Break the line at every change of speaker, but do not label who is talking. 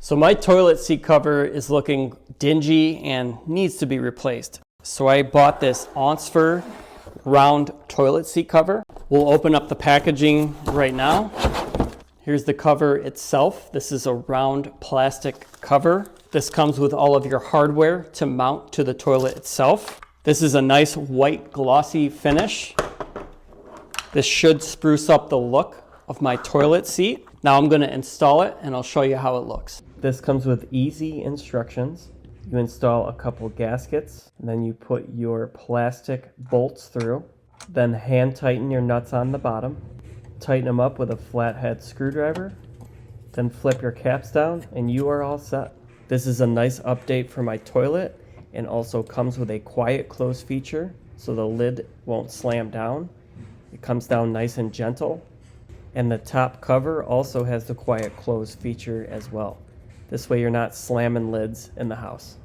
So my toilet seat cover is looking dingy and needs to be replaced. So I bought this Aunsffer round toilet seat cover. We'll open up the packaging right now. Here's the cover itself. This is a round plastic cover. This comes with all of your hardware to mount to the toilet itself. This is a nice white glossy finish. This should spruce up the look of my toilet seat. Now I'm going to install it and I'll show you how it looks. This comes with easy instructions. You install a couple gaskets, and then you put your plastic bolts through, then hand tighten your nuts on the bottom, tighten them up with a flathead screwdriver, then flip your caps down and you are all set. This is a nice update for my toilet and also comes with a quiet close feature so the lid won't slam down. It comes down nice and gentle. And the top cover also has the quiet close feature as well. This way you're not slamming lids in the house.